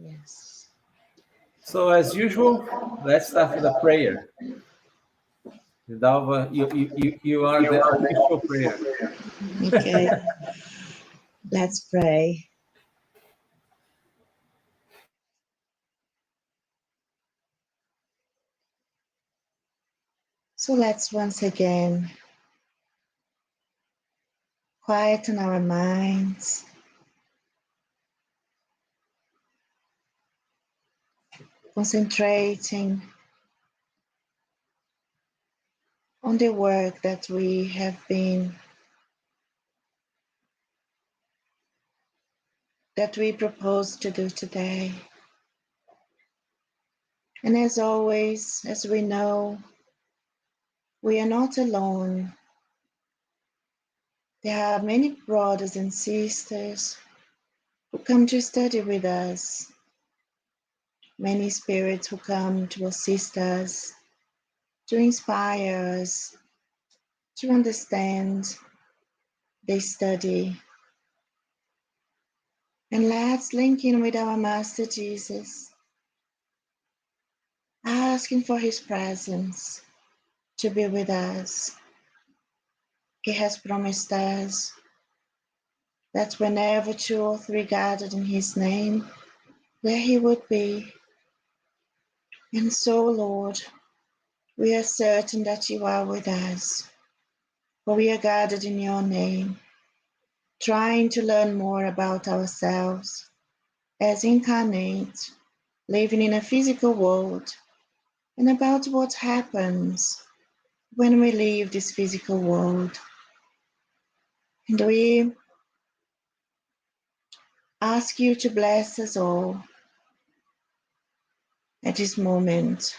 Yes. So as usual, let's start with a prayer. Dalva, you are the official prayer. Okay. Let's pray. So let's once again quieten our minds, concentrating on the work that we propose to do today. And as always, as we know, we are not alone. There are many brothers and sisters who come to study with us, many spirits who come to assist us, to inspire us, to understand the study. And let's link in with our Master Jesus, asking for His presence to be with us. He has promised us that whenever 2 or 3 gathered in His name, there He would be. And so, Lord, we are certain that You are with us, for we are gathered in Your name, trying to learn more about ourselves as incarnate, living in a physical world, and about what happens when we leave this physical world. And we ask You to bless us all at this moment,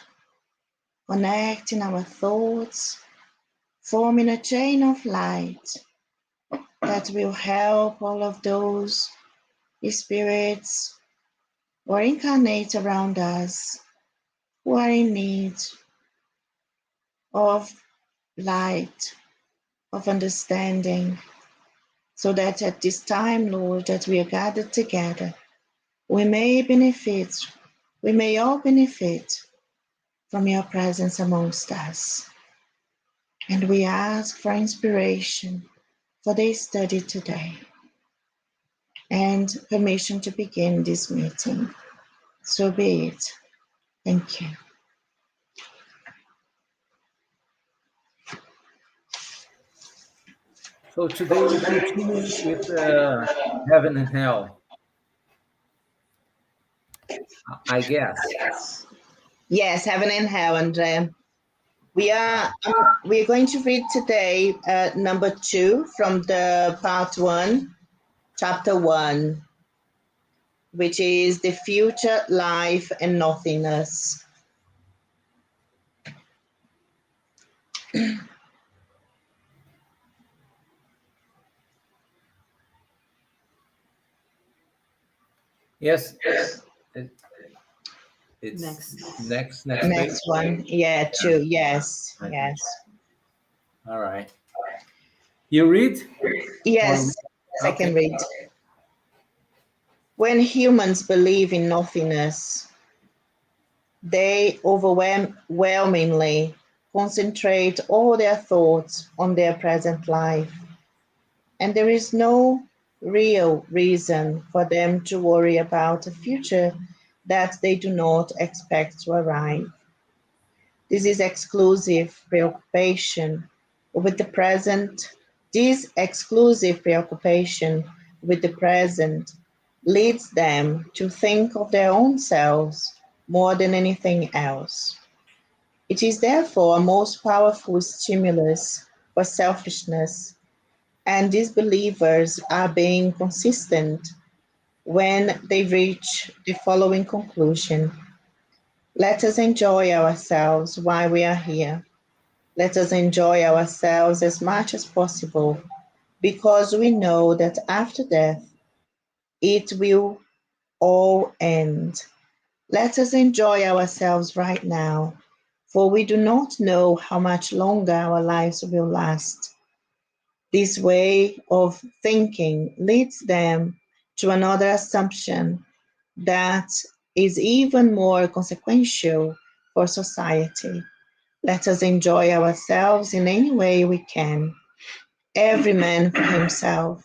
connecting our thoughts, forming a chain of light that will help all of those spirits or incarnate around us who are in need of light, of understanding, so that at this time, Lord, that we are gathered together, we may all benefit from Your presence amongst us. And we ask for inspiration for this study today and permission to begin this meeting. So be it. Thank you. So today we continue with heaven and hell, I guess. Yes, heaven and hell, Andrea. We're going to read today number 2 from the part 1, chapter 1, which is the future, life, and nothingness. Yes. It's next page. One. Yeah, 2. Yes. Yes. All right. You read? Yes, I can read. When humans believe in nothingness, they overwhelmingly concentrate all their thoughts on their present life, and there is no real reason for them to worry about a future that they do not expect to arrive. This is exclusive preoccupation with the present. This exclusive preoccupation with the present leads them to think of their own selves more than anything else. It is therefore a most powerful stimulus for selfishness, and these believers are being consistent when they reach the following conclusion. Let us enjoy ourselves while we are here. Let us enjoy ourselves as much as possible, because we know that after death, it will all end. Let us enjoy ourselves right now, for we do not know how much longer our lives will last. This way of thinking leads them to another assumption, that is even more consequential for society. Let us enjoy ourselves in any way we can. Every man for himself,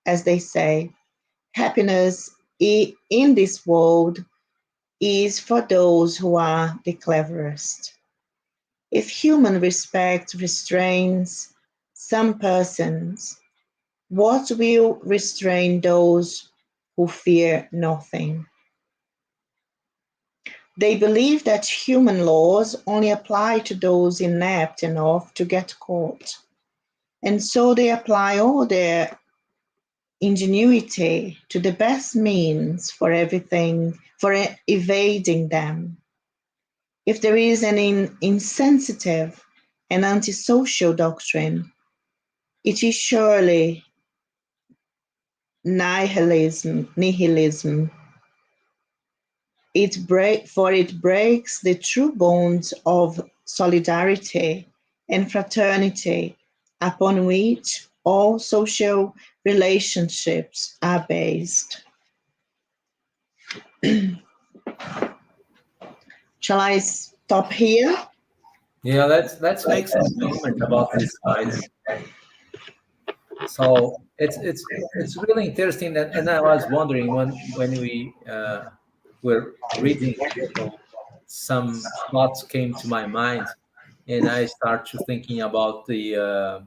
as they say. Happiness in this world is for those who are the cleverest. If human respect restrains some persons, what will restrain those who fear nothing? They believe that human laws only apply to those inept enough to get caught, and so they apply all their ingenuity to the best means for everything, for evading them. If there is an insensitive and antisocial doctrine, it is surely nihilism. For it breaks the true bonds of solidarity and fraternity upon which all social relationships are based. Shall I stop here? Yeah, let's make some comment about this slide. So it's really interesting that, and I was wondering when we were reading, so some thoughts came to my mind, and I start to thinking about the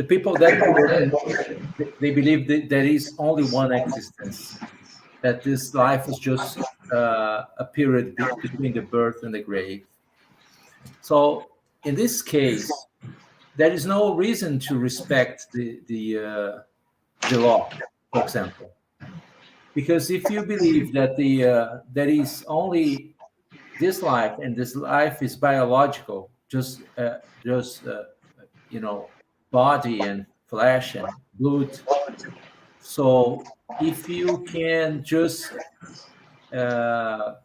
people that they believe that there is only one existence, that this life is just a period between the birth and the grave. So in this case, there is no reason to respect the law, for example, because if you believe that there is only this life and this life is biological, just you know, body and flesh and blood. So if you can just uh,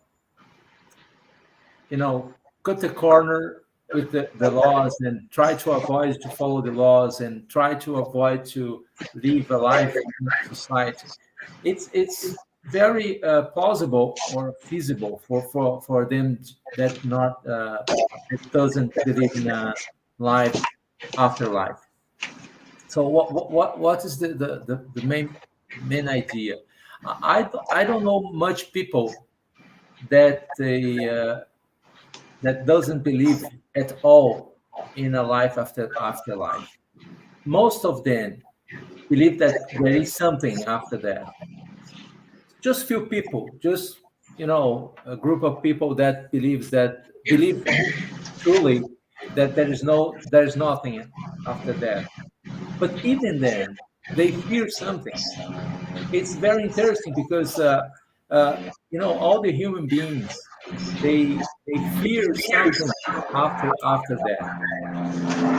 cut the corner with the laws and try to avoid to follow the laws and try to avoid to live a life in society, it's very plausible or feasible for them that not that doesn't believe in a life after life. So what is the main idea? I don't know much people that they that doesn't believe at all in a life after life. Most of them believe that there is something after that. Just few people, just a group of people that believe truly that there is nothing after that. But even then, they fear something. It's very interesting because all the human beings they fear something after that,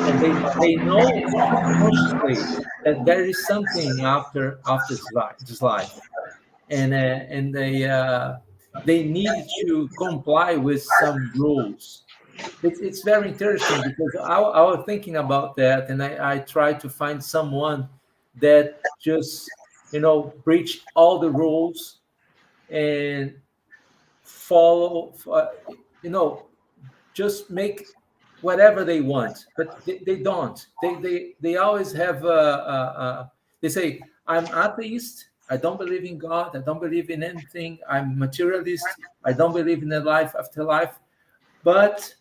and they know consciously that there is something after this life, and they need to comply with some rules. It's very interesting because I was thinking about that, and I tried to find someone that just breach all the rules and follow, just make whatever they want, but they don't. They always have they say, I'm atheist, I don't believe in God, I don't believe in anything, I'm materialist, I don't believe in a life after life, but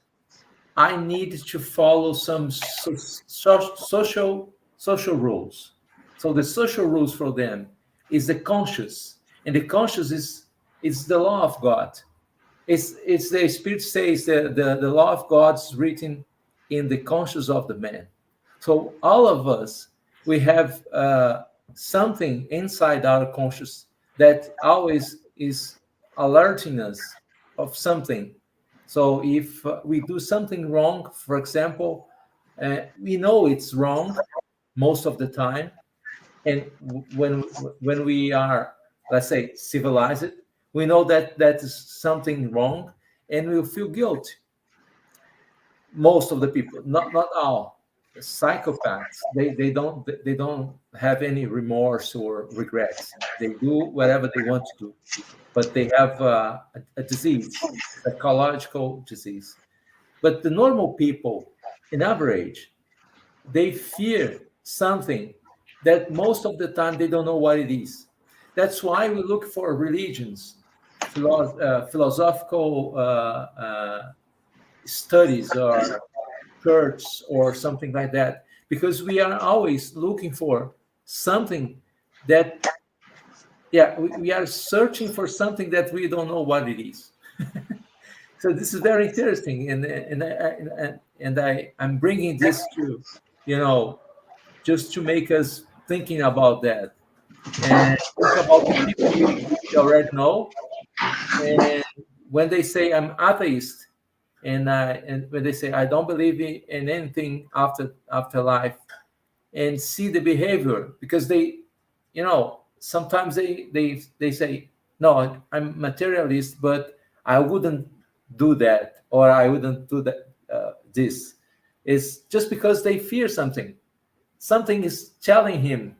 I need to follow some social rules. So the social rules for them is the conscious, and the conscious is the law of God. It's the Spirit says the law of God's written in the conscience of the man. So all of us, we have something inside our conscious that always is alerting us of something. So if we do something wrong, for example, we know it's wrong most of the time, and when we are, let's say, civilized, we know that that is something wrong, and we feel guilt. Most of the people, not all, psychopaths. They don't have any remorse or regrets. They do whatever they want to do, but they have a disease, psychological disease. But the normal people, in average, they fear something that most of the time they don't know what it is. That's why we look for religions, philosophical studies, or church, or something like that, because we are always looking for something that, yeah, we are searching for something that we don't know what it is. So this is very interesting, and I'm bringing this to, just to make us thinking about that, and think about the people we already know. And when they say I'm atheist, and when they say I don't believe in anything after life, and see the behavior, because they, sometimes they say, no, I'm materialist, but I wouldn't do that, or I wouldn't do that. This is just because they fear something. Something is telling him,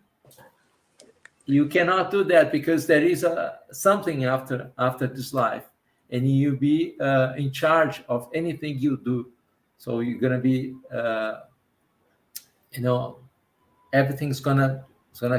you cannot do that, because there is something after this life, and you be in charge of anything you do. So you're gonna be, everything's gonna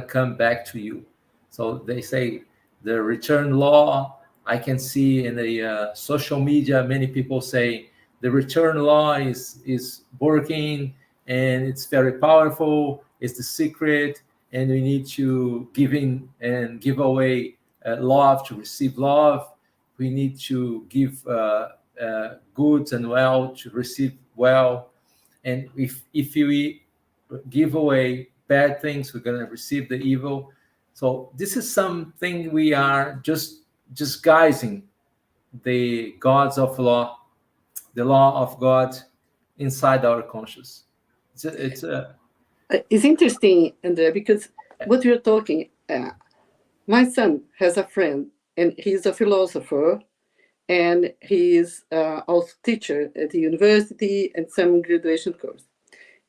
come back to you. So they say the return law. I can see in the social media many people say the return law is working, and it's very powerful. It's the secret, and we need to give in and give away love to receive love. We need to give goods and wealth to receive wealth. And if we give away bad things, we're going to receive the evil. So this is something we are just disguising the gods of law, the law of God inside our conscious. It's interesting, Andrea, because what you're talking, my son has a friend, and he's a philosopher, and he is also teacher at the university and some graduation course.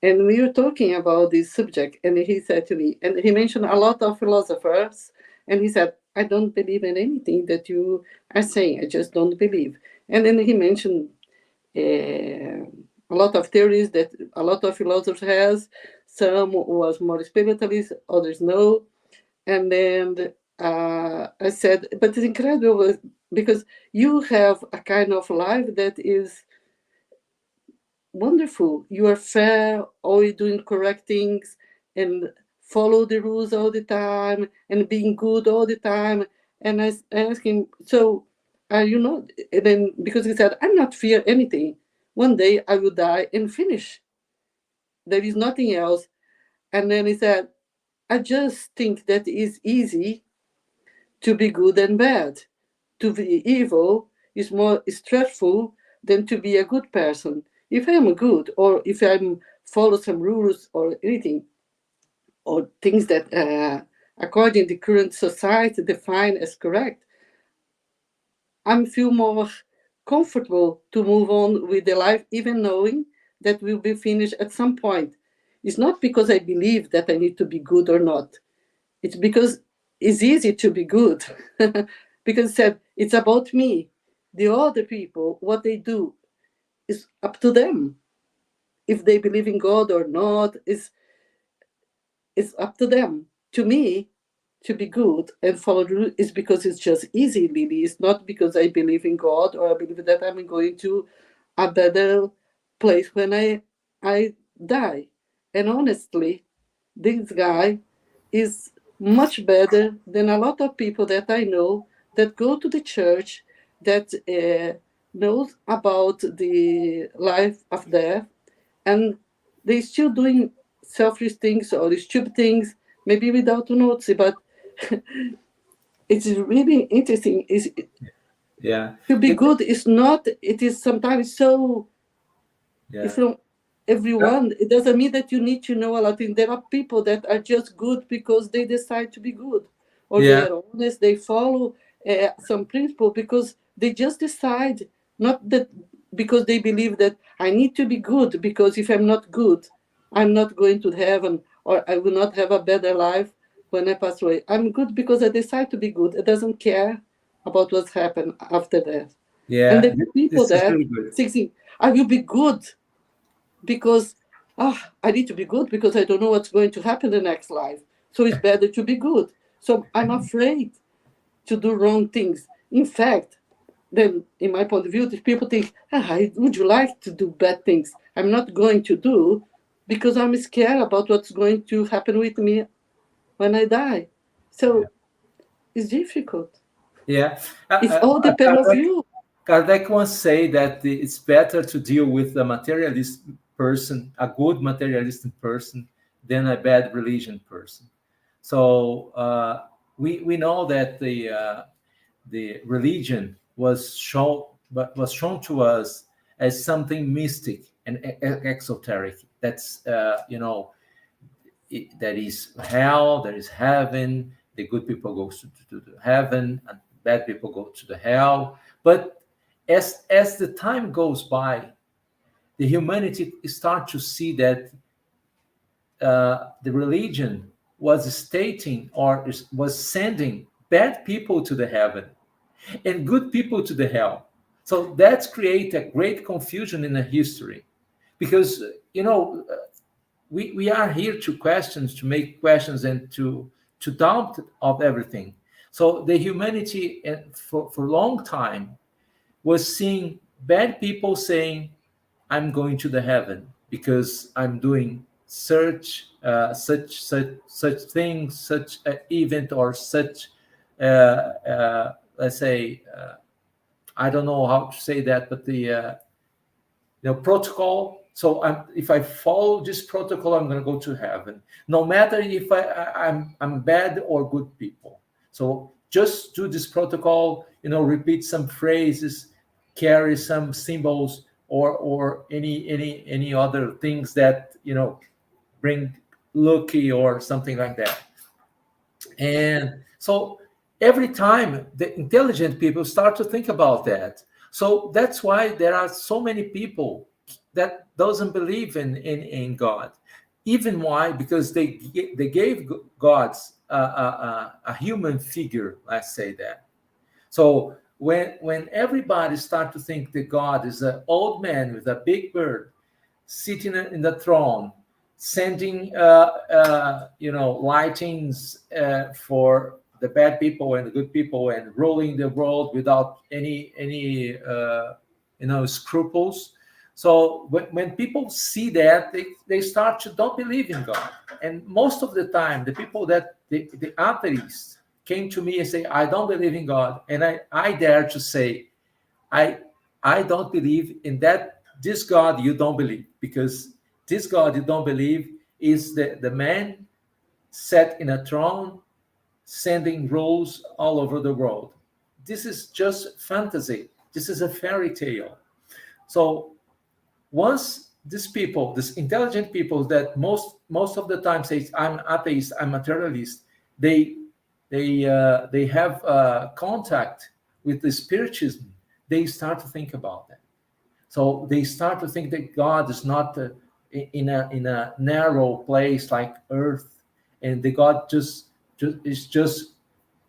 And we were talking about this subject, and he said to me, and he mentioned a lot of philosophers, and he said, I don't believe in anything that you are saying. I just don't believe. And then he mentioned a lot of theories that a lot of philosophers has. Some was more spiritualist, others no. And then I said, but it's incredible because you have a kind of life that is wonderful. You are fair, always doing correct things, and follow the rules all the time, and being good all the time. And I asked him, so are you not? And then because he said, I'm not fear anything. One day I will die and finish. There is nothing else. And then he said, I just think that it's easy to be good and bad. To be evil is more stressful than to be a good person. If I'm good, or if I'm follow some rules or anything, or things that according to current society define as correct, I feel more comfortable to move on with the life, even knowing that will be finished at some point. It's not because I believe that I need to be good or not. It's because it's easy to be good. Because it's about me. The other people, what they do, is up to them. If they believe in God or not, it's up to them. To me, to be good and follow the rule is because it's just easy, Lily. It's not because I believe in God or I believe that I'm going to a better place when I die. And honestly, this guy is much better than a lot of people that I know that go to the church, that knows about the life of death, and they still doing selfish things or stupid things, maybe without noticing. But it's really interesting. Yeah, To be good is not. It is sometimes so. yeah. From everyone, it doesn't mean that you need to know a lot. And there are people that are just good because they decide to be good, or they are honest. They follow some principle because they just decide, not that because they believe that I need to be good, because if I'm not good, I'm not going to heaven, or I will not have a better life when I pass away. I'm good because I decide to be good. It doesn't care about what's happened after that. And Yeah, the people this is there really good. thinking, I will be good because I need to be good because I don't know what's going to happen in the next life. So it's better to be good. So I'm afraid to do wrong things. In fact, then in my point of view, the people think, would you like to do bad things? I'm not going to do because I'm scared about what's going to happen with me when I die. So it's difficult. Yeah. It all depends on you. Kardec once say that it's better to deal with a materialist person, a good materialistic person, than a bad religion person. So we know that the religion was shown to us as something mystic and exoteric. That's that is hell, there is heaven. The good people go to the heaven, and bad people go to the hell. But as the time goes by, the humanity start to see that the religion was stating or was sending bad people to the heaven and good people to the hell. So that's create a great confusion in the history, because we are here to questions, to make questions, and to doubt of everything. So the humanity for a long time was seeing bad people saying, I'm going to the heaven because I'm doing such thing, such event, or such let's say I don't know how to say that, but the protocol. So if I follow this protocol, I'm going to go to heaven, no matter if I'm bad or good people. So just do this protocol, repeat some phrases, carry some symbols, or any other things that bring lucky or something like that. And so every time the intelligent people start to think about that. So that's why there are so many people that doesn't believe in God. Even why? Because they gave gods a human figure, let's say that. So when everybody start to think that God is an old man with a big bird sitting in the throne, sending lightings for the bad people and the good people, and ruling the world without any scruples. So when people see that, they start to don't believe in God. And most of the time, the people that the atheists came to me and say, I don't believe in God, and I dare to say, I don't believe in that. This God you don't believe, because this God you don't believe is the man set in a throne, sending rules all over the world. This is just fantasy. This is a fairy tale. So once these people, these intelligent people that most of the time say, I'm atheist, I'm materialist, they have contact with the spiritism, they start to think about that. So they start to think that God is not in a narrow place like Earth, and the God is just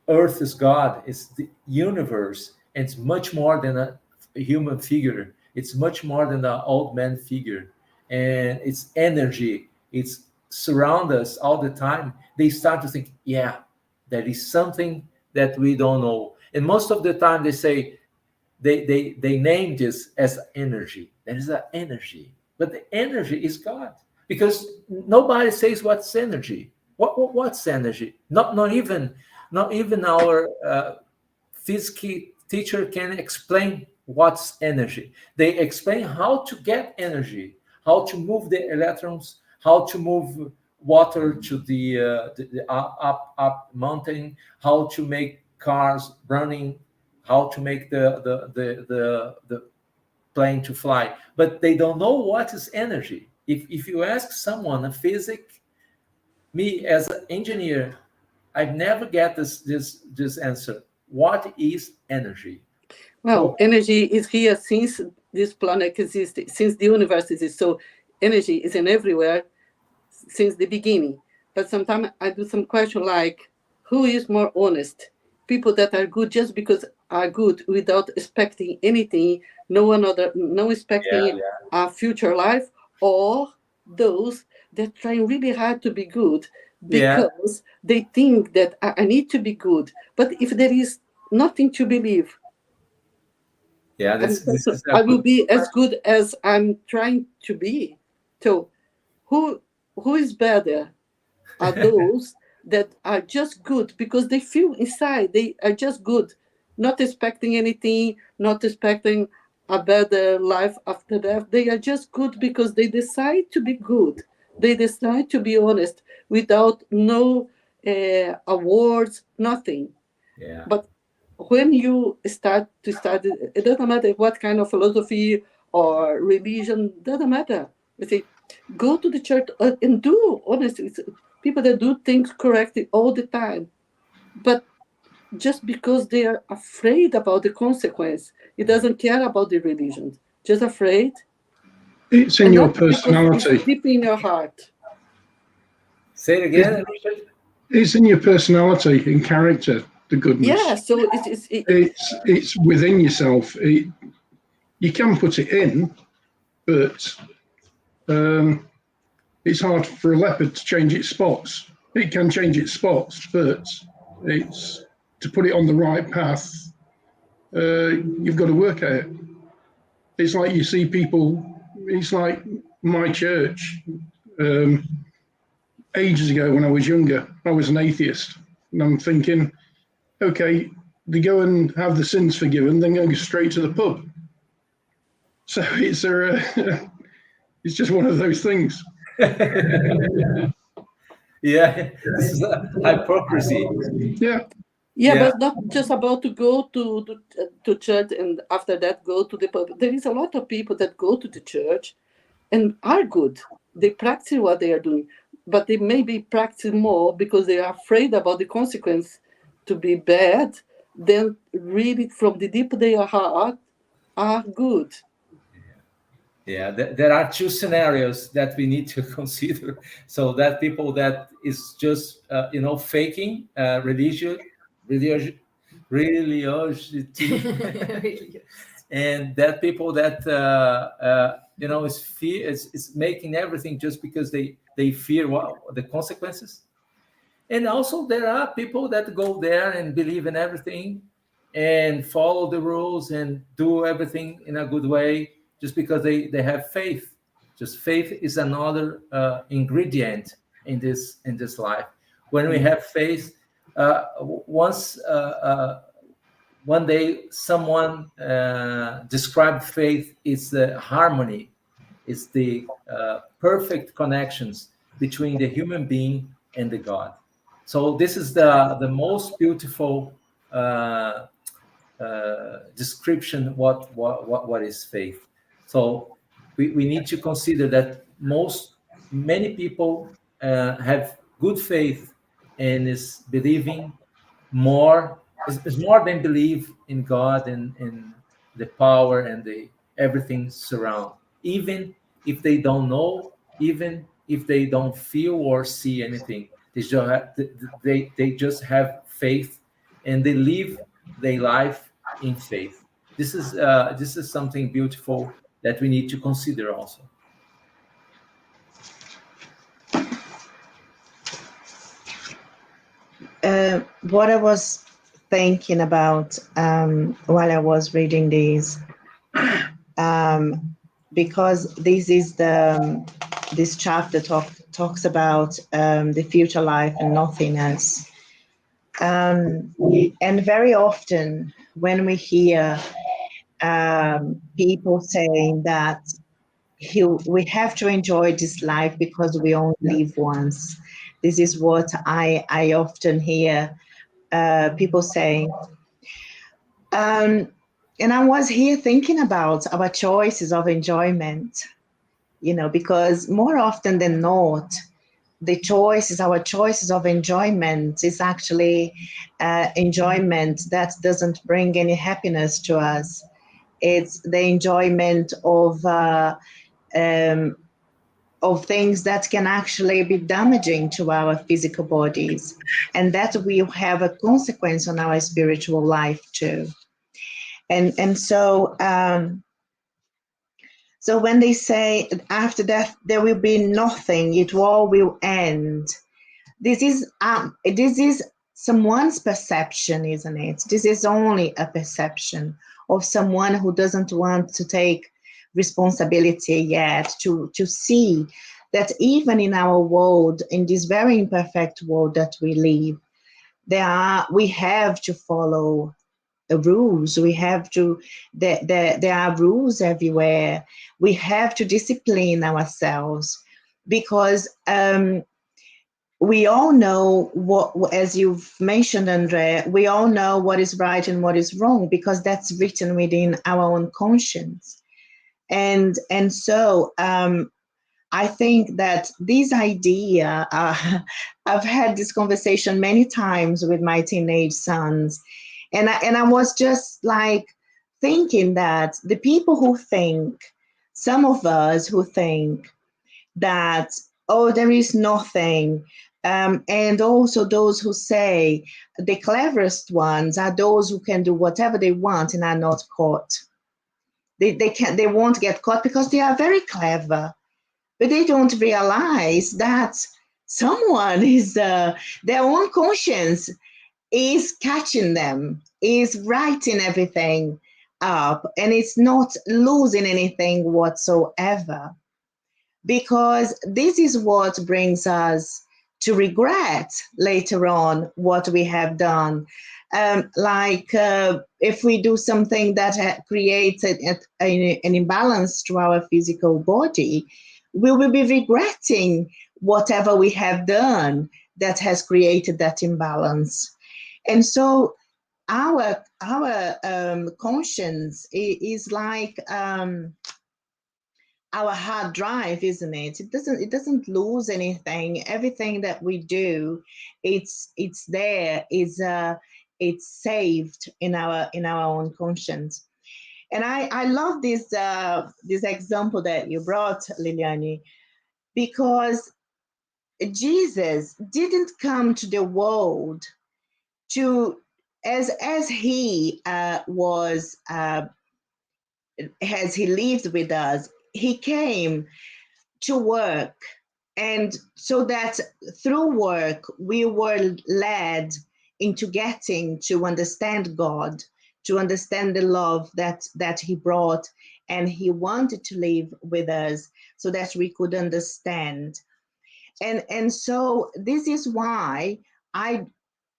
Earth is God. It's the universe, and it's much more than a human figure. It's much more than an old man figure, and it's energy. It's surround us all the time. They start to think, yeah, there is something that we don't know, and most of the time they say they name this as energy. There is an energy, but the energy is God, because nobody says what's energy. What's energy? Not even our physics teacher can explain what's energy. They explain how to get energy, how to move the electrons, how to move water to the up mountain, how to make cars running, how to make the plane to fly. But they don't know what is energy. If you ask someone, a physic, me as an engineer, I've never get this answer. What is energy? Well, energy is here since this planet exists, since the universe exists. So energy is in everywhere. since the beginning. But sometimes I do some question like, who is more honest? People that are good just because are good without expecting anything, no expecting a future life, or those that try really hard to be good Yeah, because they think that I need to be good. But if there is nothing to believe, yeah. This is a I will good be as question. good as I'm trying to be. So who who is better? Are those that are just good because they feel inside they are just good, not expecting anything, not expecting a better life after death. They are just good because they decide to be good. They decide to be honest without no awards, nothing. Yeah, But when you start to study, it doesn't matter what kind of philosophy or religion, doesn't matter. You see, go to the church and do honestly. It's people that do things correctly all the time, but just because they are afraid about the consequence, it doesn't care about the religion. Just afraid, It's in and your not because it's personality. deep in your heart. say it again, Richard. It's in your personality and character, the Yeah. goodness. So It's within yourself. You can put it in, but it's hard for a leopard to change its spots. It can change its spots, but it's to put it on the right path. You've got to work at it. It's like you see people. It's like my church. Ages ago, when I was younger, I was an atheist, and I'm thinking, okay, they go and have the sins forgiven, then go straight to the pub. So it's just one of those things. Yeah, this is a hypocrisy. Yeah, Yeah, Yeah, but not just about to go to church and after that go to the pub. There is a lot of people that go to the church and are good. They practice what they are doing, but they maybe practice more because they are afraid about the consequence to be bad than really from the deep of their heart are good. yeah. There are two scenarios that we need to consider. So that people that is just faking religion, religiosity, and that people that is making everything just because they fear what the consequences. And also there are people that go there and believe in everything and follow the rules and do everything in a good way just because they have faith. Just faith is another ingredient in this life. When we have faith, once one day someone described faith is the harmony, it's the perfect connections between the human being and the God. So this is the most beautiful description what is faith. So we need to consider that many people have good faith and is believing more is more than believe in God and in the power and the everything surround. Even if they don't know, even if they don't feel or see anything, they just have faith and they live their life in faith. This is something beautiful that we need to consider also. What I was thinking about while I was reading these, because this chapter talks about the future life and nothingness. And very often when we hear people saying that we have to enjoy this life because we only live once. This is what I often hear people saying. And I was here thinking about our choices of enjoyment, because more often than not, our choices of enjoyment is actually enjoyment that doesn't bring any happiness to us. It's the enjoyment of of things that can actually be damaging to our physical bodies, and that will have a consequence on our spiritual life too. And so so when they say after death there will be nothing, it all will end, this is someone's perception, isn't it? This is only a perception of someone who doesn't want to take responsibility yet to see that even in our world, in this very imperfect world that we live, we have to follow rules. We have to, there are rules everywhere. We have to discipline ourselves because we all know what, as you've mentioned, Andrea, we all know what is right and what is wrong because that's written within our own conscience. And so I think that this idea, I've had this conversation many times with my teenage sons, and I was just like thinking that the people who think, some of us who think that, oh, there is nothing, and also those who say the cleverest ones are those who can do whatever they want and are not caught. They won't get caught because they are very clever, but they don't realize that someone is their own conscience is catching them, is writing everything up, and it's not losing anything whatsoever. Because this is what brings us to regret later on what we have done. If we do something that creates an imbalance to our physical body, we will be regretting whatever we have done that has created that imbalance. And so our conscience is like our hard drive, isn't it? It doesn't lose anything. Everything that we do, it's there. It's saved in our own conscience. And I love this example that you brought, Liliane, because Jesus didn't come to the world to as he was as he lived with us. He came to work, and so that through work we were led into getting to understand God, to understand the love that he brought, and he wanted to live with us so that we could understand. And so this is why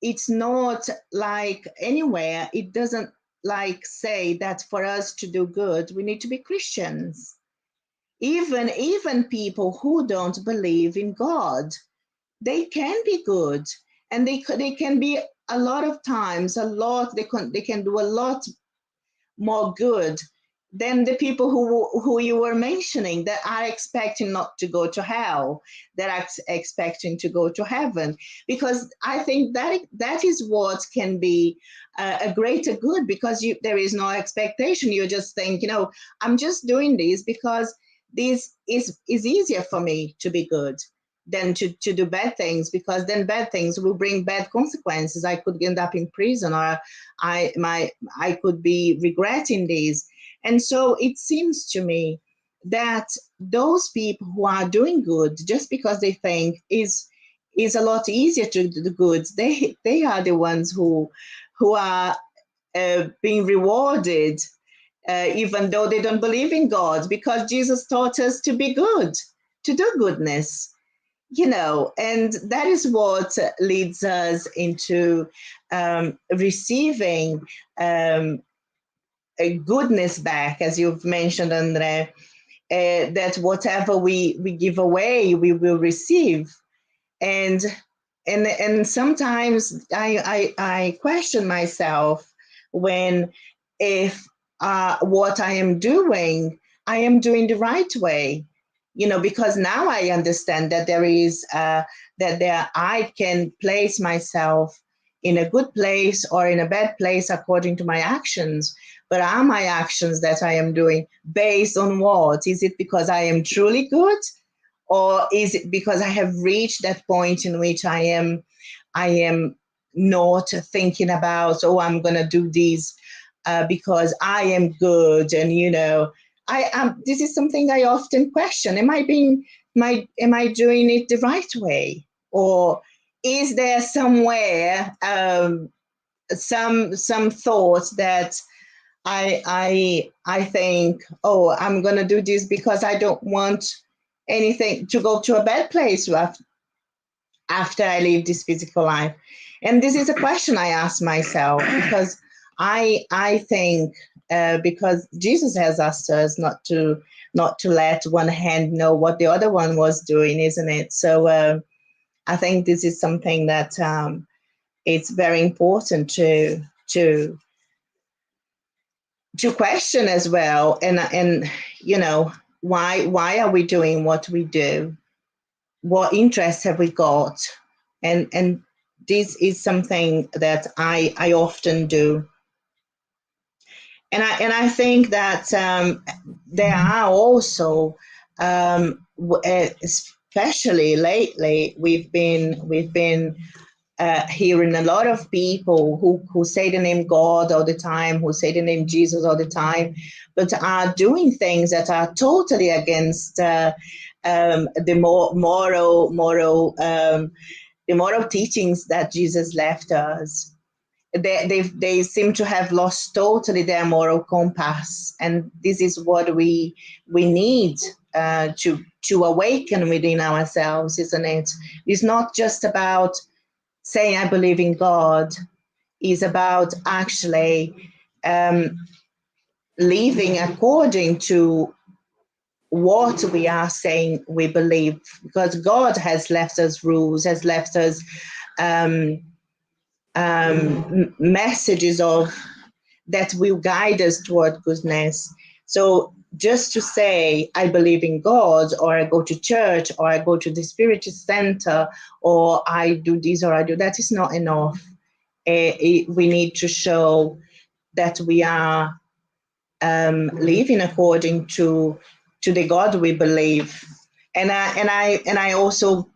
it's not like anywhere, it doesn't like say that for us to do good we need to be Christians. Even people who don't believe in God, they can be good, and they can be a lot of times they can do a lot more good than the people who you were mentioning that are expecting not to go to hell, that are expecting to go to heaven. Because I think that is what can be a greater good, because there is no expectation. You just think, I'm just doing this because this is easier for me to be good than to do bad things, because then bad things will bring bad consequences. I could end up in prison, or I could be regretting this. And so it seems to me that those people who are doing good just because they think is a lot easier to do good, they are the ones who are being rewarded, even though they don't believe in God, because Jesus taught us to be good, to do goodness. And that is what leads us into receiving a goodness back, as you've mentioned, Andre, that whatever we give away, we will receive. And sometimes I question myself if what I am doing the right way. Because now I understand that I can place myself in a good place or in a bad place according to my actions. But are my actions that I am doing based on what? Is it because I am truly good, or is it because I have reached that point in which I am not thinking about, oh, I'm going to do this because I am good, and I am. This is something I often question: am I doing it the right way, or is there somewhere some thoughts that I think, oh, I'm going to do this because I don't want anything to go to a bad place after I leave this physical life. And this is a question I ask myself, because I think because Jesus has asked us not to let one hand know what the other one was doing, isn't it? So I think this is something that it's very important to question as well, and why are we doing what we do? What interests have we got? And this is something that I often do. And I think that there are also, especially lately, we've been hearing a lot of people who say the name God all the time, who say the name Jesus all the time, but are doing things that are totally against the moral teachings that Jesus left us. They seem to have lost totally their moral compass, and this is what we need to awaken within ourselves, isn't it? It's not just about saying I believe in God. It's about actually living according to what we are saying we believe, because God has left us rules, has left us messages of that will guide us toward goodness. So just to say I believe in God, or I go to church, or I go to the spiritual center, or I do this or I do that, is not enough. We need to show that we are living according to the God we believe. And I also,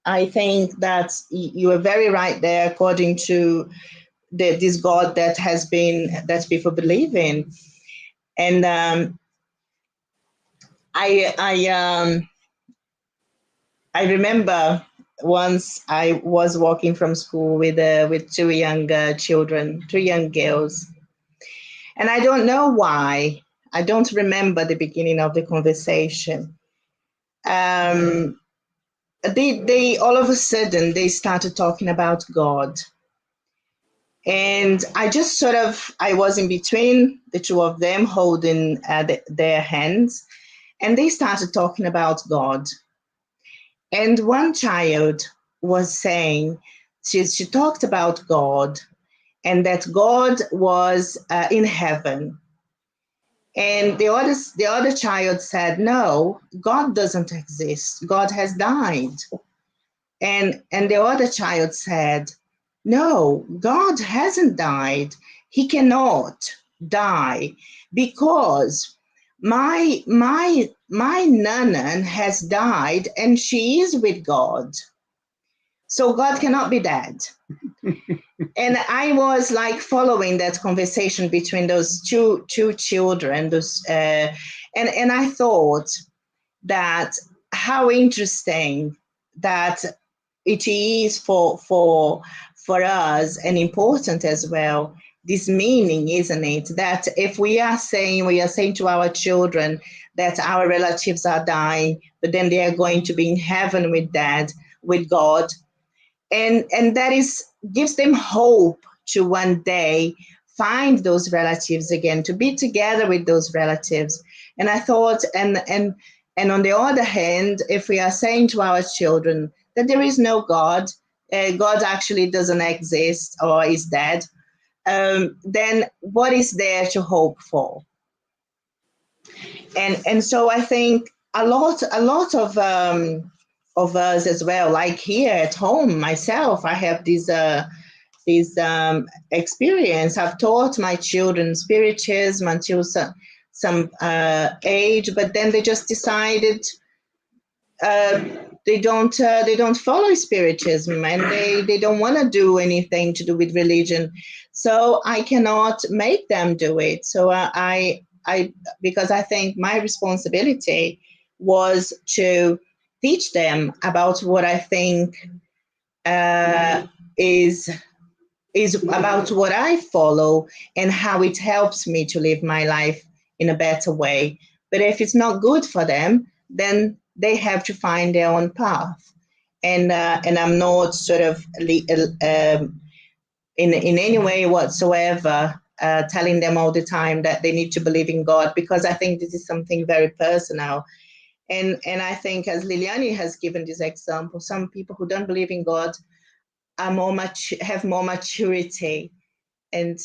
I think that you are very right there, according to this God that people believe in. And I remember once I was walking from school with two young children, two young girls, and I don't know why. I don't remember the beginning of the conversation. They all of a sudden they started talking about God. And I just I was in between the two of them, holding their hands, and they started talking about God. And one child was saying, she talked about God, and that God was in heaven. And the other child said, no, God doesn't exist. God has died. And the other child said, no, God hasn't died. He cannot die, because my Nana has died and she is with God. So God cannot be dead. And I was like following that conversation between those two children, and I thought that how interesting that it is for us, and important as well, this meaning, isn't it? That if we are saying to our children that our relatives are dying, but then they are going to be in heaven with God, and that gives them hope to one day find those relatives again, to be together with those relatives. And I thought, and on the other hand, if we are saying to our children that there is no God, God actually doesn't exist or is dead, then what is there to hope for? And so I think a lot of us as well, like here at home, myself, I have this experience. I've taught my children spiritism until some age, but then they just decided they don't follow spiritism, and they don't want to do anything to do with religion. So I cannot make them do it. So I because I think my responsibility was to teach them about what I think is about what I follow and how it helps me to live my life in a better way. But if it's not good for them, then they have to find their own path. And I'm not sort of in any way whatsoever telling them all the time that they need to believe in God, because I think this is something very personal. And I think, as Liliane has given this example, some people who don't believe in God are have more maturity and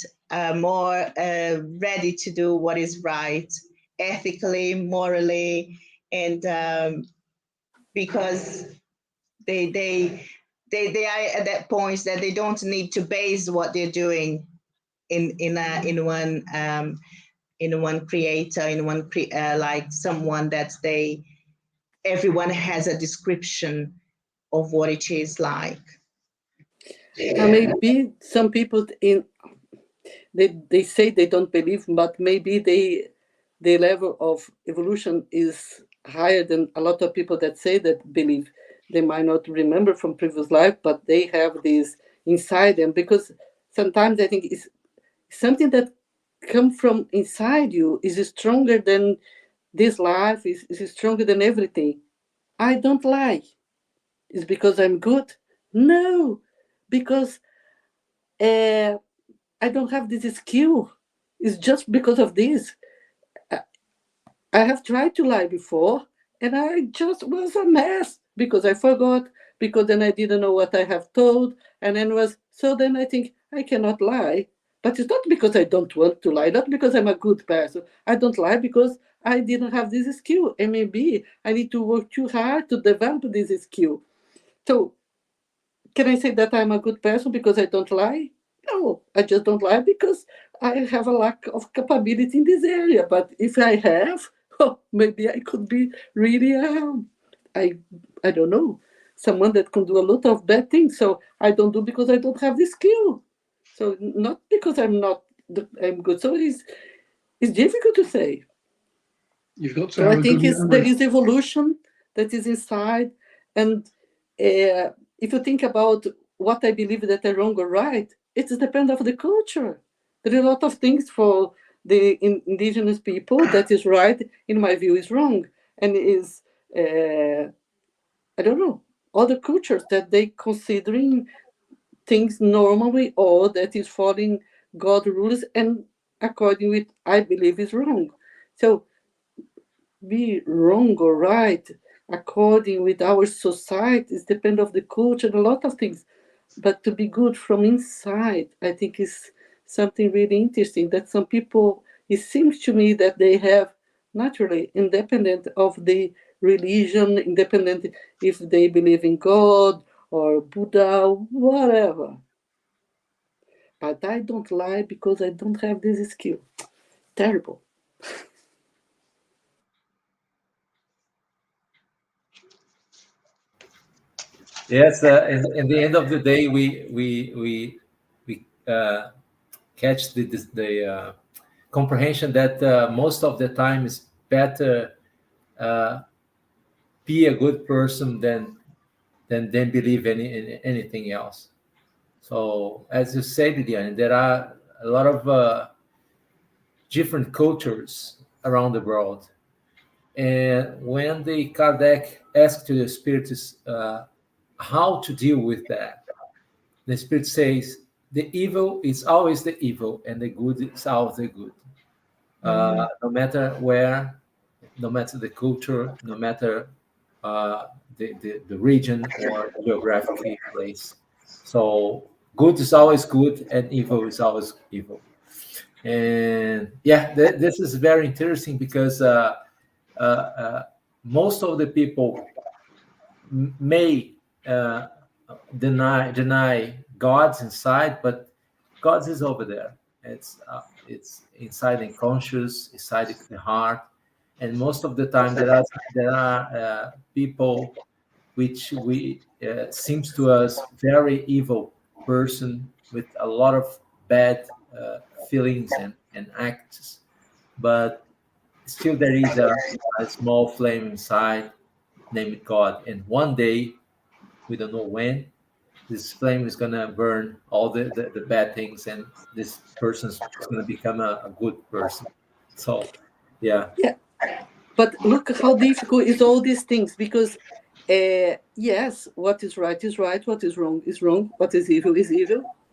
more ready to do what is right, ethically, morally, and because they are at that point that they don't need to base what they're doing in one creator, like someone that everyone has a description of what it is like. Maybe some people they say they don't believe, but maybe the level of evolution is higher than a lot of people that say that believe. They might not remember from previous life, but they have this inside them, because sometimes I think it's something that come from inside you is stronger than this life, is stronger than everything. I don't lie. It's because I'm good? No, because I don't have this skill. It's just because of this. I have tried to lie before, and I just was a mess because I forgot, because then I didn't know what I have told, and then I think I cannot lie. But it's not because I don't want to lie, not because I'm a good person. I don't lie because I didn't have this skill, and maybe I need to work too hard to develop this skill. So can I say that I'm a good person because I don't lie? No, I just don't lie because I have a lack of capability in this area. But if I have, oh, maybe I could be really, I, I don't know, someone that can do a lot of bad things. So I don't do because I don't have the skill. So not because I'm good. So it's difficult to say. You've got to So have I a think good there memory. is evolution that is inside, and if you think about what I believe that are wrong or right, it depends of the culture. There are a lot of things for the indigenous people that is right, in my view, is wrong, and is I don't know, other cultures that they considering things normally, or that is following God rules and according with I believe is wrong. So be wrong or right according with our societies depend of the culture and a lot of things, but to be good from inside, I think is something really interesting that some people, it seems to me that they have naturally, independent of the religion, independent if they believe in God or Buddha, whatever. But I don't lie because I don't have this skill. Terrible. Yes, in the end of the day, we catch the comprehension that most of the time is better be a good person than believe in anything else. So, as you said, Liliane, there are a lot of different cultures around the world. And when the Kardec asked to the spirits how to deal with that, the spirit says the evil is always the evil and the good is always the good. No matter where, no matter the culture, no matter the region or geographic place. So good is always good and evil is always evil. And yeah, this is very interesting because most of the people may deny God's inside, but God's is over there. It's inside the conscious, inside the heart, and most of the time there are people which we seems to us very evil person with a lot of bad feelings and acts, but still there is a small flame inside named God. And one day, we don't know when, this flame is going to burn all the bad things, and this person is going to become a good person. So, yeah. Yeah, but look how difficult is all these things, because yes, what is right is right, what is wrong, what is evil,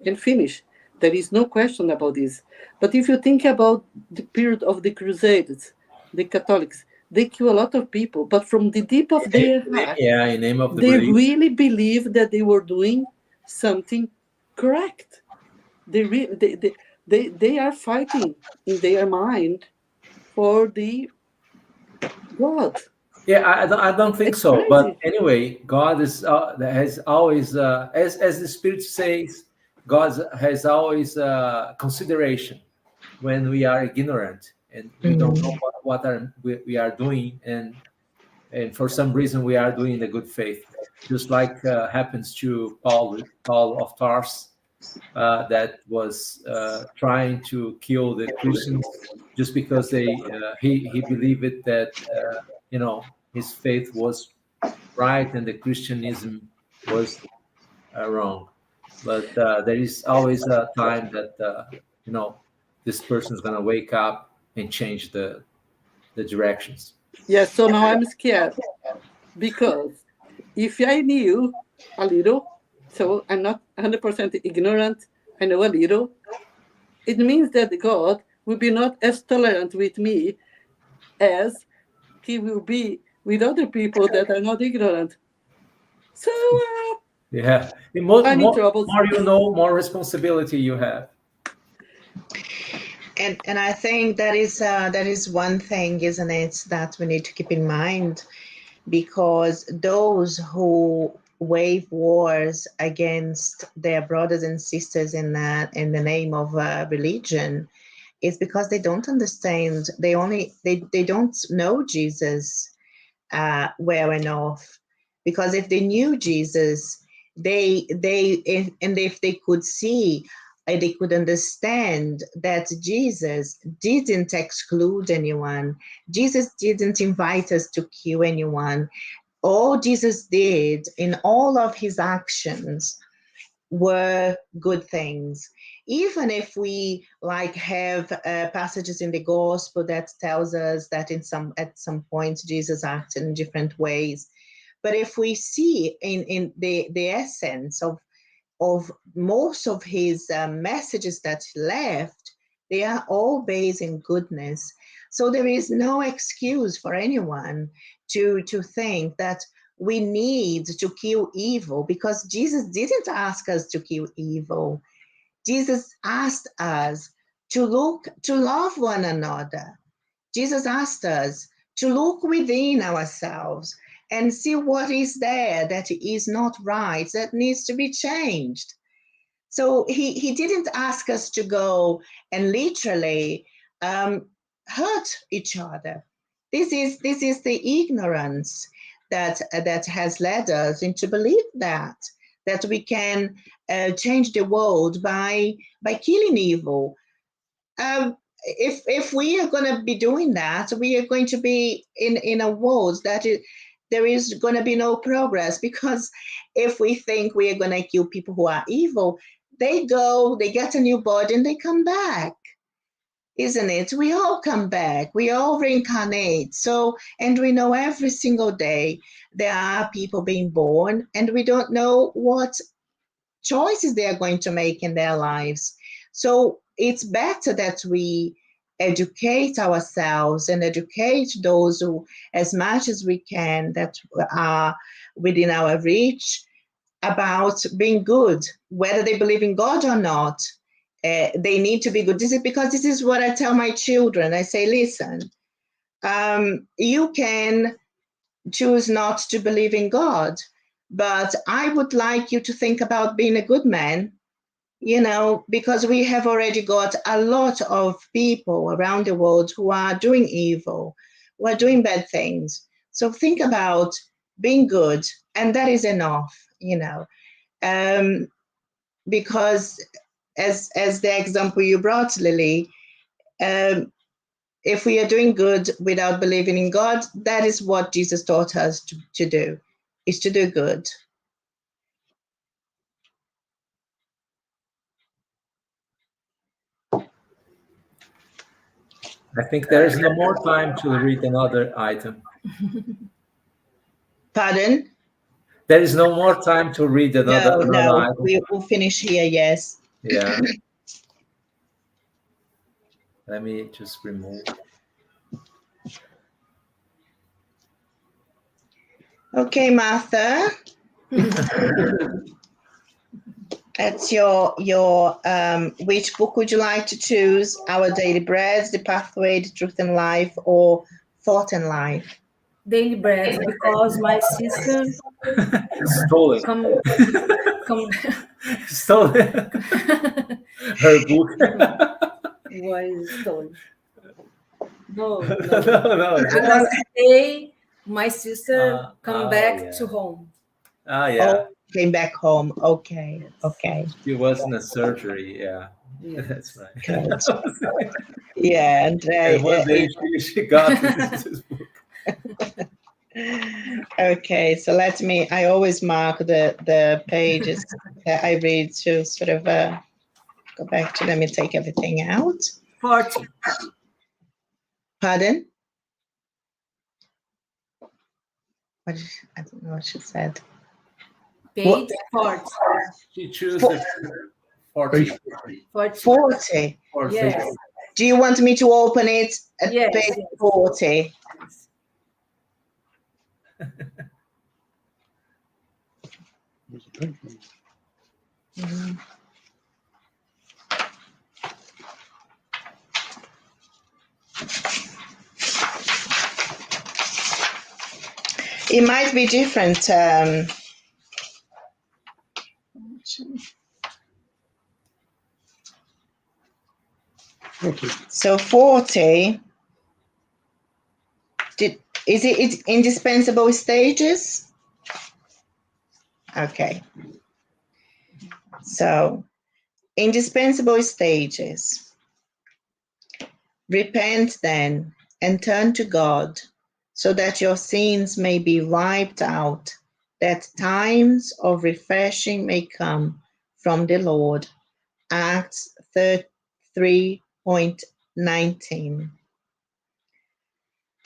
and finish. There is no question about this. But if you think about the period of the Crusades, the Catholics, they kill a lot of people, but from the deep of their heart, Yeah, in name of the they belief. really believe that they were doing something correct. They are fighting in their mind for the God. Yeah, I don't think It's so. But crazy. anyway, God is has always, as the Spirit says, God has always consideration when we are ignorant and we don't know we are doing, and for some reason we are doing the good faith, just like happens to Paul of Tarsus, that was trying to kill the Christians just because he believed it that his faith was right and the Christianism was wrong. But there is always a time that this person is going to wake up and change the directions. Yes, so now I'm scared because if I knew a little, so I'm not 100% ignorant, I know a little, it means that God will be not as tolerant with me as he will be with other people that are not ignorant. So Yeah, the more, I'm in more, trouble. more you know, more responsibility you have. And I think that is one thing, isn't it, that we need to keep in mind, because those who wage wars against their brothers and sisters in the name of religion is because they don't understand. They don't know Jesus well enough. Because if they knew Jesus, and if they could see, they could understand that Jesus didn't exclude anyone. Jesus didn't invite us to kill anyone. All Jesus did in all of his actions were good things. Even if we have passages in the gospel that tells us that at some point Jesus acted in different ways, but if we see in the essence of most of his messages that he left, they are all based in goodness. So there is no excuse for anyone to think that we need to kill evil, because Jesus didn't ask us to kill evil. Jesus asked us to love one another. Jesus asked us to look within ourselves and see what is there that is not right, that needs to be changed. So he didn't ask us to go and literally hurt each other. This is the ignorance that has led us into believe that we can change the world by killing evil. If we are going to be doing that, we are going to be in a world there is going to be no progress, because if we think we are going to kill people who are evil, they go, they get a new body, and they come back, isn't it? We all come back, we all reincarnate. So, and we know every single day there are people being born, and we don't know what choices they are going to make in their lives. So it's better that we educate ourselves and educate those who, as much as we can, that are within our reach, about being good, whether they believe in God or not. They need to be good. This is because this is what I tell my children. I say, listen, you can choose not to believe in God, but I would like you to think about being a good man, because we have already got a lot of people around the world who are doing evil. who are doing bad things. So think about being good, and that is enough, because as the example you brought, Lily, if we are doing good without believing in God, that is what Jesus taught us to do, is to do good. I think there is no more time to read another item. Pardon? There is no more time to read another No, item. we'll finish here, yes. Yeah. Let me just remove. Okay, Martha. That's your which book would you like to choose? Our Daily Bread, The Pathway, The Truth and Life, or Thought and Life? Daily Bread, because my sister Stolen. come Stolen. Her book. was stolen. No. No. Because today my sister come back yeah. to home. Yeah. Oh, came back home. Okay. She was in a surgery. Yeah. That's right. Good. Yeah, And one day she got this book. Okay, so I always mark the pages that I read to sort of go back to, let me take everything out. 40. Pardon? I don't know what she said. Page 40. She chose 40. 40. Yes. Do you want me to open it at Yes, page yes. 40? Mhm. It might be different. So 40. Is it indispensable stages? Okay. So, indispensable stages. Repent then and turn to God, so that your sins may be wiped out, that times of refreshing may come from the Lord. Acts 3:19.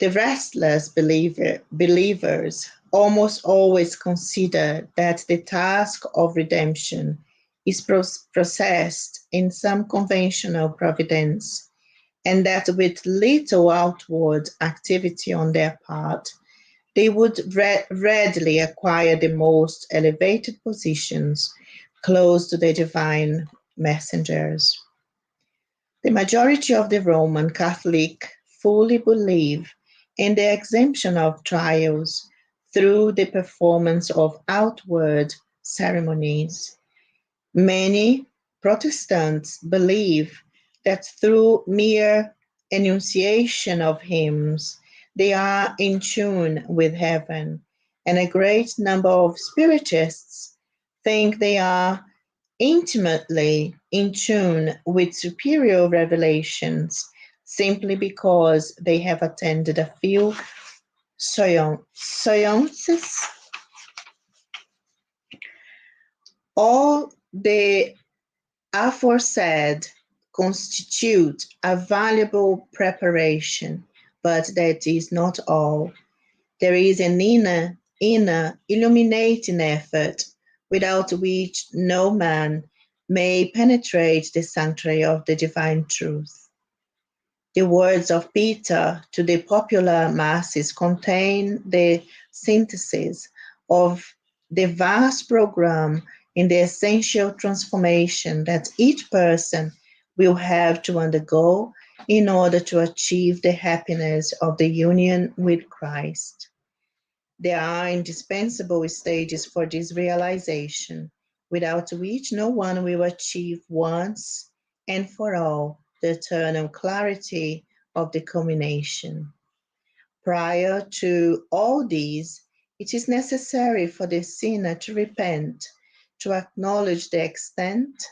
The restless believers almost always consider that the task of redemption is processed in some conventional providence, and that with little outward activity on their part, they would readily acquire the most elevated positions close to the divine messengers. The majority of the Roman Catholic fully believe in the exemption of trials through the performance of outward ceremonies. Many Protestants believe that through mere enunciation of hymns, they are in tune with heaven, and a great number of Spiritists think they are intimately in tune with superior revelations simply because they have attended a few seances. All the aforesaid constitute a valuable preparation, but that is not all. There is an inner illuminating effort without which no man may penetrate the sanctuary of the divine truth. The words of Peter to the popular masses contain the synthesis of the vast program in the essential transformation that each person will have to undergo in order to achieve the happiness of the union with Christ. There are indispensable stages for this realization, without which no one will achieve once and for all the eternal clarity of the culmination. Prior to all these, it is necessary for the sinner to repent, to acknowledge the extent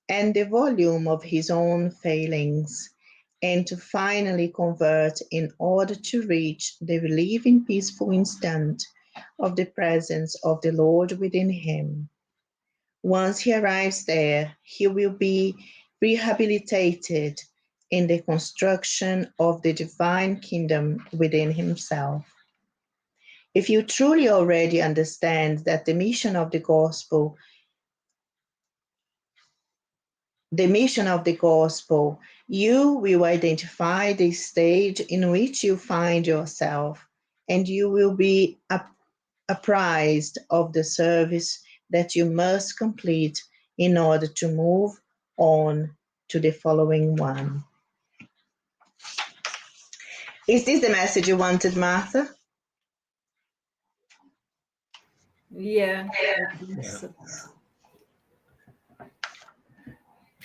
and the volume of his own failings, and to finally convert in order to reach the relieving peaceful instant of the presence of the Lord within him. Once he arrives there, he will be rehabilitated in the construction of the divine kingdom within himself. If you truly already understand that the mission of the gospel, you will identify the stage in which you find yourself, and you will be apprised of the service that you must complete in order to move on to the following one. Is this the message you wanted, Martha? Yeah. I think so.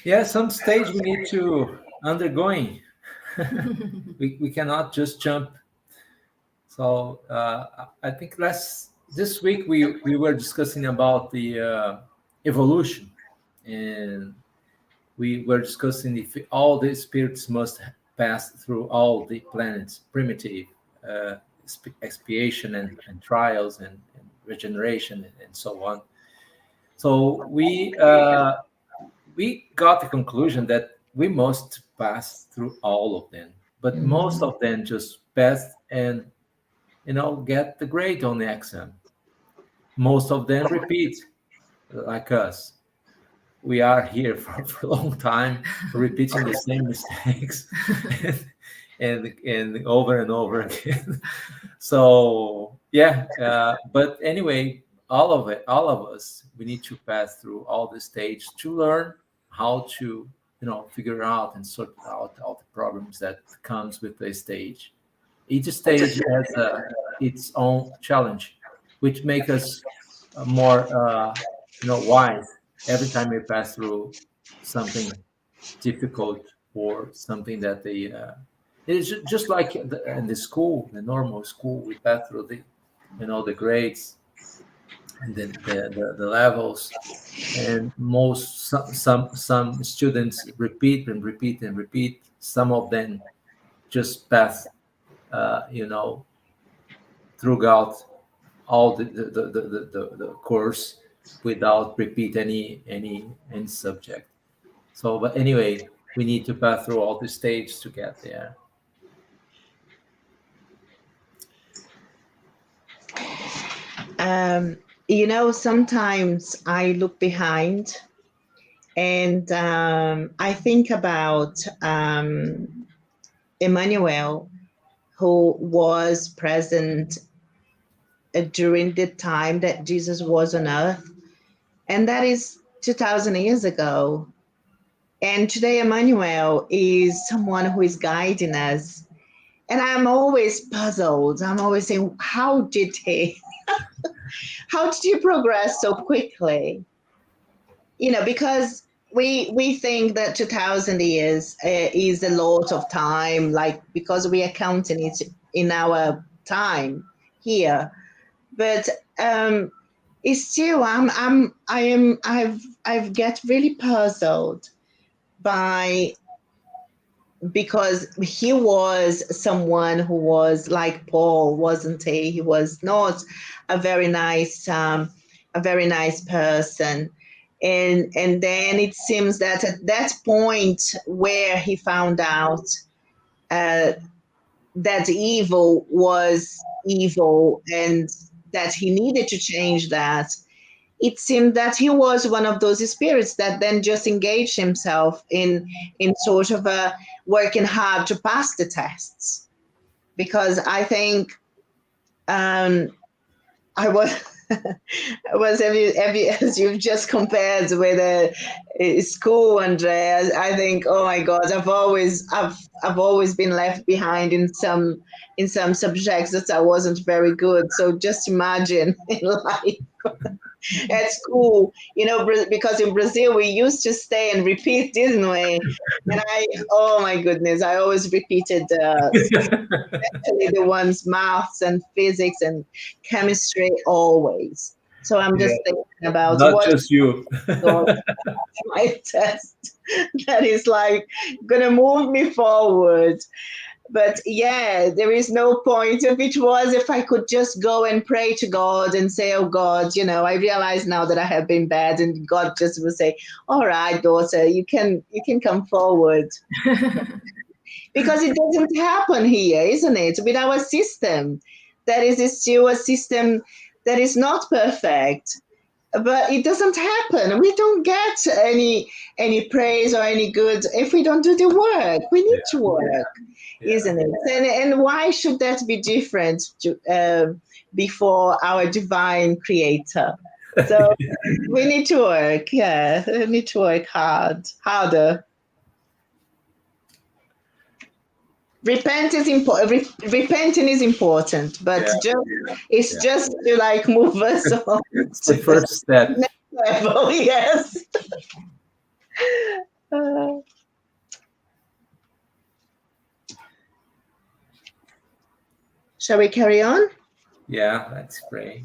Yeah, some stage we need to undergoing. we cannot just jump. So I think this week we were discussing about the evolution, and we were discussing if all the spirits must pass through all the planets, primitive, expiation and trials and regeneration and so on. So we got the conclusion that we must pass through all of them, but most of them just pass and get the grade on the exam. Most of them repeat, like us. We are here for a long time, repeating the same mistakes and over and over again. So yeah, but anyway, all of us, we need to pass through all the stage to learn how to figure out and sort out all the problems that comes with the stage. Each stage has its own challenge, which make us more wise every time we pass through something difficult or something that they it's just like in the school, the normal school, we pass through the grades and then the levels, and some students repeat and repeat and repeat. Some of them just pass throughout all the course without repeat any subject. So, but anyway, we need to pass through all the stages to get there. Sometimes I look behind and I think about Emmanuel, who was present during the time that Jesus was on earth. And that is 2,000 years ago. And today, Emmanuel is someone who is guiding us. And I'm always puzzled. I'm always saying, how did he progress so quickly? Because we think that 2,000 years is a lot of time, like because we are counting it in our time here. But it's still I've get really puzzled because he was someone who was like Paul, wasn't he? He was not a very nice person. And then it seems that at that point where he found out that evil was evil and that he needed to change that, it seemed that he was one of those spirits that then just engaged himself in sort of working hard to pass the tests. Because I think I was as you've just compared with school, Andrea. I think, oh my God, I've always been left behind in some subjects that I wasn't very good. So just imagine in life at school, because in Brazil we used to stay and repeat, didn't we? And oh my goodness, I always repeated, especially the ones maths and physics and chemistry always. So I'm Yeah, just thinking about not what just you. my test that is like gonna move me forward. But yeah, there is no point. If it was, if I could just go and pray to God and say, oh God, I realize now that I have been bad, and God just will say, all right, daughter, you can come forward. Because it doesn't happen here, isn't it? With our system, that is still a system that is not perfect. But it doesn't happen. We don't get any praise or any good if we don't do the work. We need to work, Yeah. isn't it? And why should that be different before our divine Creator? So we need to work. Yeah, we need to work harder. Repenting is important, but it's just to like move us on It's to the first step. the next level. Yes. Shall we carry on? Yeah, let's pray.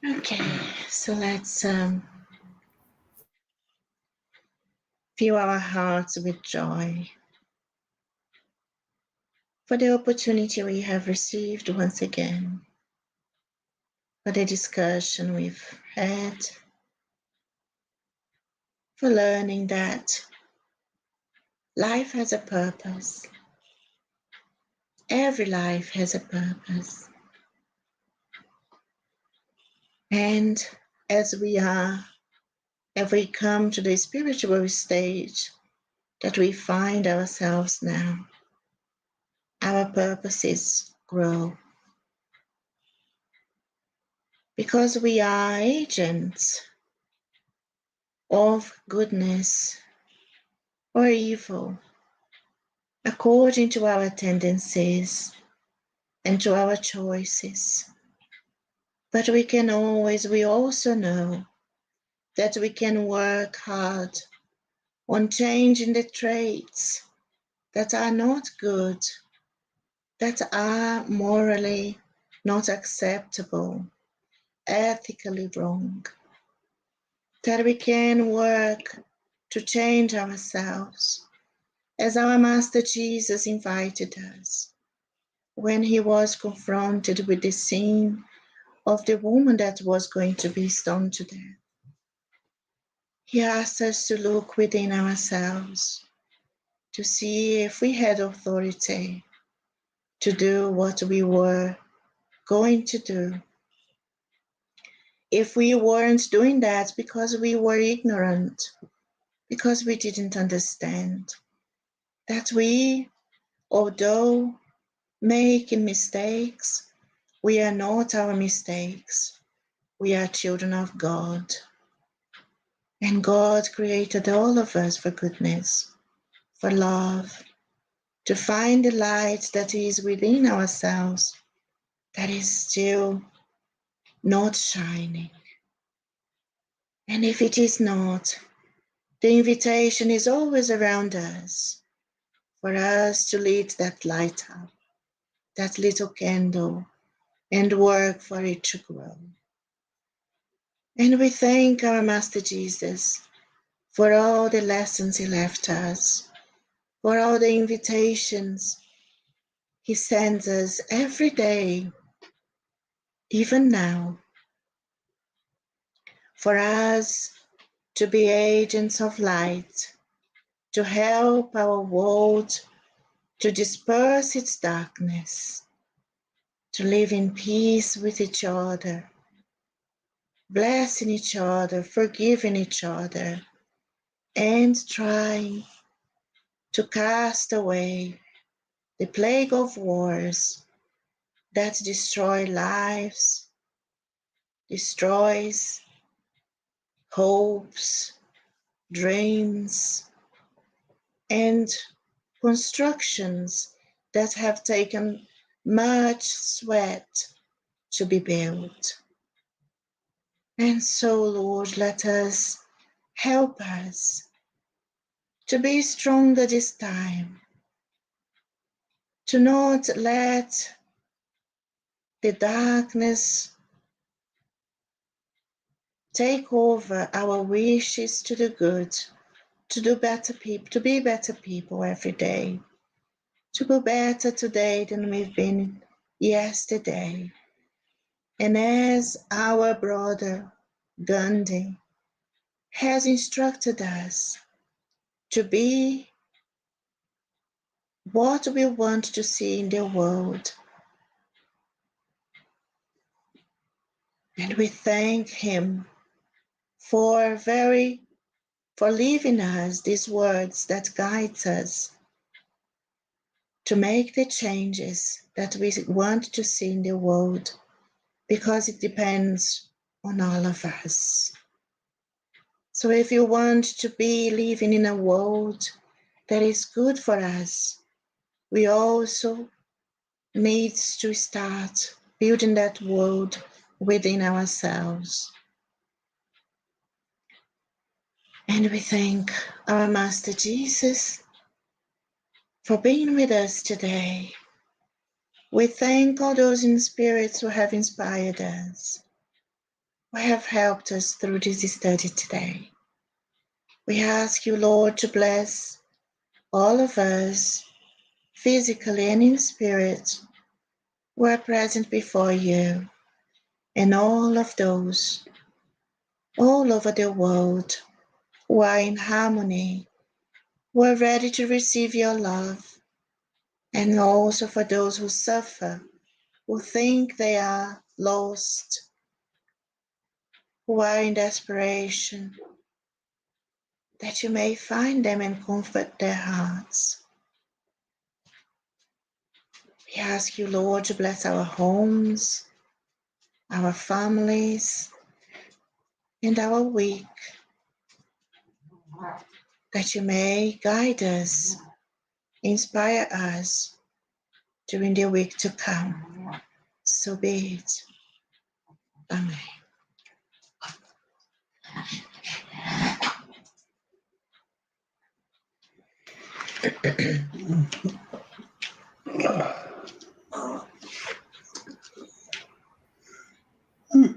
Okay, so let's fill our hearts with joy for the opportunity we have received once again, for the discussion we've had, for learning that life has a purpose. Every life has a purpose. And as we come to the spiritual stage that we find ourselves now, our purposes grow. Because we are agents of goodness or evil, according to our tendencies and to our choices. But we also know that we can work hard on changing the traits that are not good, that are morally not acceptable, ethically wrong, that we can work to change ourselves, as our Master Jesus invited us when he was confronted with the sin of the woman that was going to be stoned to death. He asked us to look within ourselves to see if we had authority to do what we were going to do. If we weren't doing that because we were ignorant, because we didn't understand, that we, although making mistakes, we are not our mistakes. We are children of God. And God created all of us for goodness, for love, to find the light that is within ourselves that is still not shining. And if it is not, the invitation is always around us for us to lit that light up, that little candle, and work for it to grow. And we thank our Master Jesus for all the lessons he left us, for all the invitations he sends us every day, even now, for us to be agents of light, to help our world to disperse its darkness, to live in peace with each other, blessing each other, forgiving each other, and trying to cast away the plague of wars that destroy lives, destroys hopes, dreams, and constructions that have taken much sweat to be built. And so, Lord, let us help us to be stronger this time, to not let the darkness take over our wishes to do good, to do better people, to be better people every day, to be better today than we've been yesterday. And as our brother Gandhi has instructed us to be what we want to see in the world, and we thank him for leaving us these words that guide us to make the changes that we want to see in the world, because it depends on all of us. So if you want to be living in a world that is good for us, we also need to start building that world within ourselves. And we thank our Master Jesus for being with us today. We thank all those in spirits who have inspired us, who have helped us through this study today. We ask you, Lord, to bless all of us, physically and in spirit, who are present before you, and all of those all over the world who are in harmony, who are ready to receive your love, and also for those who suffer, who think they are lost, who are in desperation, that you may find them and comfort their hearts. We ask you, Lord, to bless our homes, our families, and our week, that you may guide us, inspire us during the week to come. So be it. Amen.